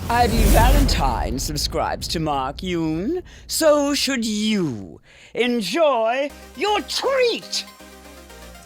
Ivy Valentine subscribes to Mark Yoon, so should you. Enjoy your treat!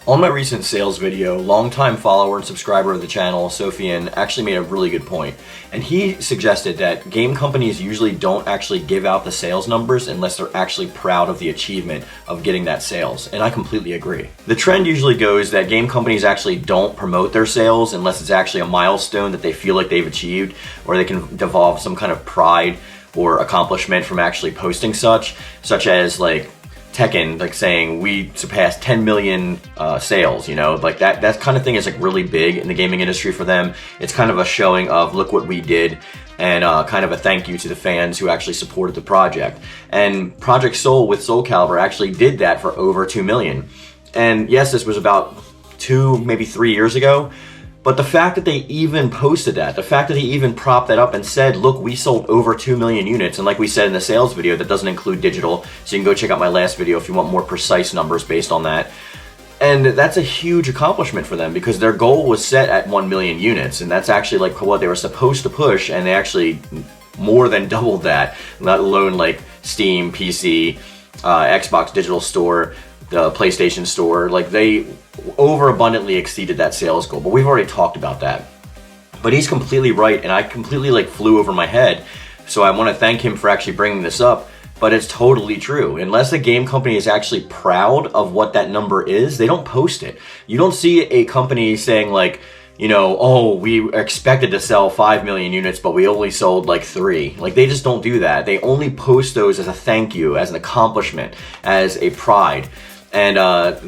On my recent sales video, longtime follower and subscriber of the channel, Sophian, actually made a really good point. And he suggested that game companies usually don't actually give out the sales numbers unless they're actually proud of the achievement of getting that sales. And I completely agree. The trend usually goes that game companies actually don't promote their sales unless it's actually a milestone that they feel like they've achieved, or they can devolve some kind of pride or accomplishment from actually posting such as like Tekken, like saying we surpassed 10 million sales, you know, like that kind of thing is like really big in the gaming industry for them. It's kind of a showing of look what we did, and kind of a thank you to the fans who actually supported the project. And Project Soul with Soul Calibur actually did that for over 2 million. And yes, this was about 2, maybe 3 years ago. But the fact that they even posted that, the fact that he even propped that up and said, look, we sold over 2 million units. And like we said in the sales video, that doesn't include digital. So you can go check out my last video if you want more precise numbers based on that. And that's a huge accomplishment for them because their goal was set at 1 million units. And that's actually like what they were supposed to push. And they actually more than doubled that, let alone like Steam, PC, Xbox Digital Store, the PlayStation Store. Like they overabundantly exceeded that sales goal, but we've already talked about that. But he's completely right, and I completely like flew over my head, so I want to thank him for actually bringing this up. But it's totally true. Unless the game company is actually proud of what that number is, they don't post it. You don't see a company saying like, you know, oh, we expected to sell 5 million units, but we only sold like 3. Like, they just don't do that. They only post those as a thank you, as an accomplishment, as a pride. And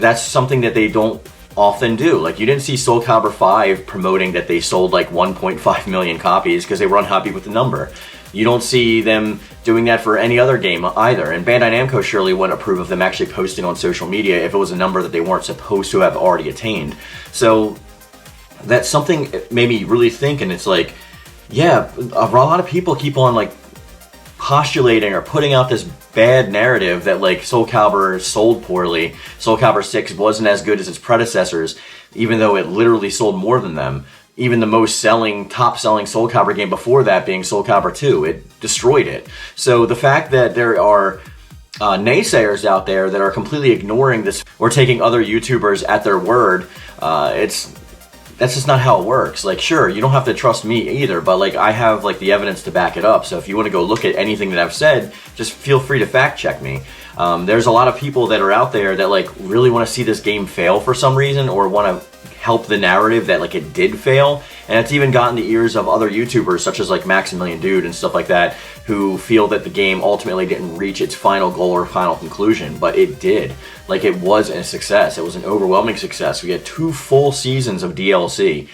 that's something that they don't often do. Like, you didn't see Soul Calibur 5 promoting that they sold like 1.5 million copies because they were unhappy with the number. You don't see them doing that for any other game either. And Bandai Namco surely wouldn't approve of them actually posting on social media if it was a number that they weren't supposed to have already attained. So that's something that made me really think, and it's like, yeah, a lot of people keep on like postulating or putting out this bad narrative that like Soul Calibur sold poorly. Soul Calibur 6 wasn't as good as its predecessors, even though it literally sold more than them. Even the top-selling Soul Calibur game before that being Soul Calibur 2, it destroyed it. So the fact that there are naysayers out there that are completely ignoring this or taking other YouTubers at their word, that's just not how it works. Like, sure, you don't have to trust me either, but like I have like the evidence to back it up. So if you want to go look at anything that I've said, just feel free to fact check me. There's a lot of people that are out there that like really want to see this game fail for some reason, or want to help the narrative that like it did fail. And it's even gotten the ears of other YouTubers such as like Maximilian Dude and stuff like that, who feel that the game ultimately didn't reach its final goal or final conclusion, but it did. Like, it was a success. It was an overwhelming success. We had 2 full seasons of DLC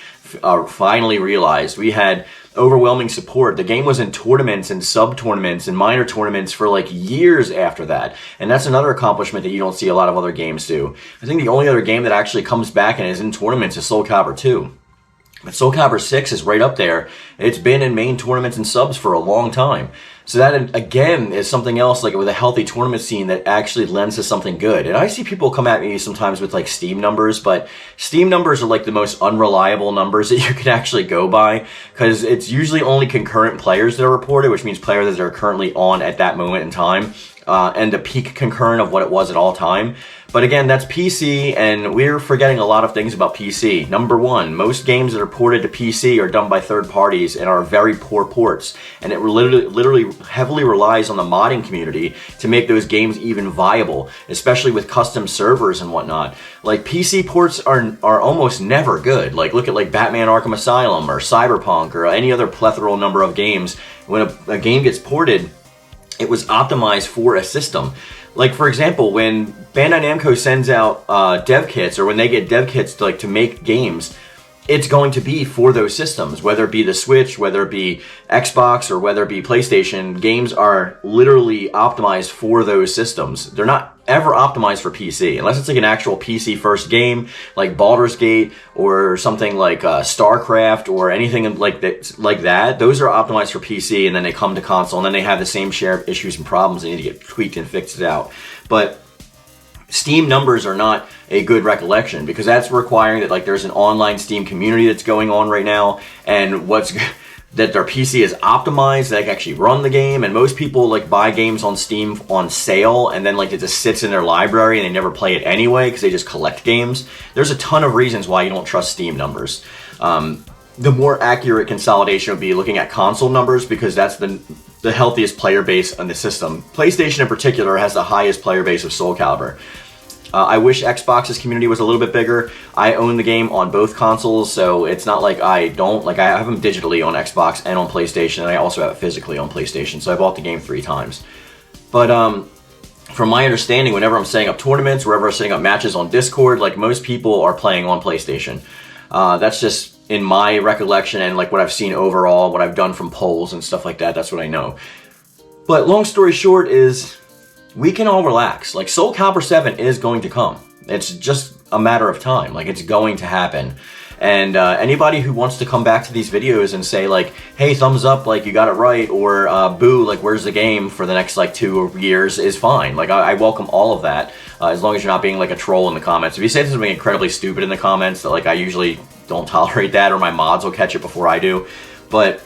finally realized. We had overwhelming support. The game was in tournaments and sub-tournaments and minor tournaments for like years after that. And that's another accomplishment that you don't see a lot of other games do. I think the only other game that actually comes back and is in tournaments is Soul Calibur 2. But Soul Calibur 6 is right up there. It's been in main tournaments and subs for a long time. So that, again, is something else, like with a healthy tournament scene that actually lends to something good. And I see people come at me sometimes with like Steam numbers, but Steam numbers are like the most unreliable numbers that you can actually go by, because it's usually only concurrent players that are reported, which means players that are currently on at that moment in time, and the peak concurrent of what it was at all time. But again, that's PC, and we're forgetting a lot of things about PC. Number one, most games that are ported to PC are done by third parties and are very poor ports. And it literally heavily relies on the modding community to make those games even viable, especially with custom servers and whatnot. Like, PC ports are almost never good. Like, look at like Batman Arkham Asylum or Cyberpunk or any other plethora number of games. When a game gets ported, it was optimized for a system. Like, for example, when Bandai Namco sends out dev kits, or when they get dev kits to make games, it's going to be for those systems, whether it be the Switch, whether it be Xbox, or whether it be PlayStation. Games are literally optimized for those systems. They're not ever optimized for PC, unless it's like an actual PC first game, like Baldur's Gate, or something like StarCraft, or anything like that. Those are optimized for PC, and then they come to console, and then they have the same share of issues and problems. They need to get tweaked and fixed out. But Steam numbers are not a good recollection, because that's requiring that like there's an online Steam community that's going on right now, and that their PC is optimized, that they can actually run the game. And most people like buy games on Steam on sale, and then like it just sits in their library and they never play it anyway because they just collect games. There's a ton of reasons why you don't trust Steam numbers. The more accurate consolidation would be looking at console numbers, because that's the healthiest player base on the system. PlayStation in particular has the highest player base of Soul Calibur. I wish Xbox's community was a little bit bigger. I own the game on both consoles, so it's not like I don't. Like, I have them digitally on Xbox and on PlayStation, and I also have it physically on PlayStation, so I bought the game 3 times. But from my understanding, whenever I'm setting up tournaments, wherever I'm setting up matches on Discord, like, most people are playing on PlayStation. That's just in my recollection and like what I've seen overall, what I've done from polls and stuff like that. That's what I know. But long story short is, we can all relax. Like, Soul Calibur 7 is going to come. It's just a matter of time. Like, it's going to happen. And anybody who wants to come back to these videos and say like, hey, thumbs up, like you got it right, or boo, like where's the game for the next like 2 years, is fine. Like, I welcome all of that, as long as you're not being like a troll in the comments. If you say something incredibly stupid in the comments, that like I usually don't tolerate that, or my mods will catch it before I do. But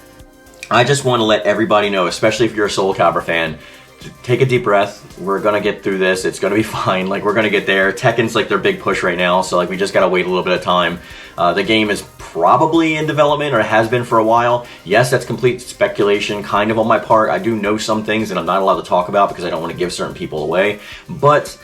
I just want to let everybody know, especially if you're a Soul Calibur fan, take a deep breath. We're gonna get through this. It's gonna be fine. Like, we're gonna get there. Tekken's like their big push right now, so like we just gotta wait a little bit of time. The game is probably in development, or has been for a while. Yes, that's complete speculation, kind of on my part. I do know some things that I'm not allowed to talk about because I don't want to give certain people away. But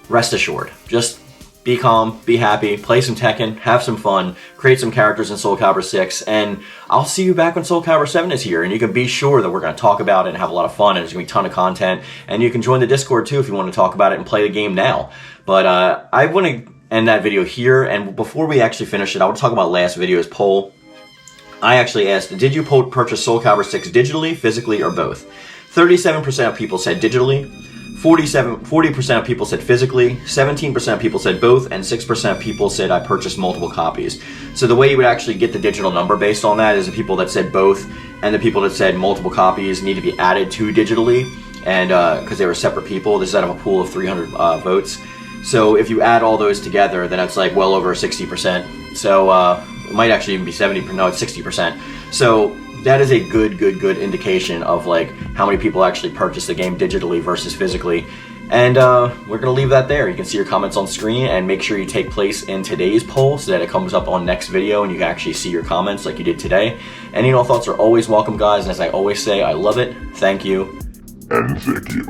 rest assured, just be calm, be happy, play some Tekken, have some fun, create some characters in Soul Calibur 6, and I'll see you back when Soul Calibur 7 is here, and you can be sure that we're going to talk about it and have a lot of fun, and there's going to be a ton of content, and you can join the Discord too if you want to talk about it and play the game now. But I want to end that video here, and before we actually finish it, I want to talk about last video's poll. I actually asked, did you purchase Soul Calibur 6 digitally, physically, or both? 37% of people said digitally, 40% of people said physically, 17% of people said both, and 6% of people said I purchased multiple copies. So the way you would actually get the digital number based on that is the people that said both and the people that said multiple copies need to be added to digitally, and because they were separate people. This is out of a pool of 300 votes. So if you add all those together, then it's like well over 60%. So it might actually even be 70%, no, it's 60%. So that is a good indication of like how many people actually purchase the game digitally versus physically. And we're gonna leave that there. You can see your comments on screen, and make sure you take place in today's poll so that it comes up on next video and you can actually see your comments like you did today. Any and all thoughts are always welcome, guys, and as I always say, I love it, thank you, and thank you.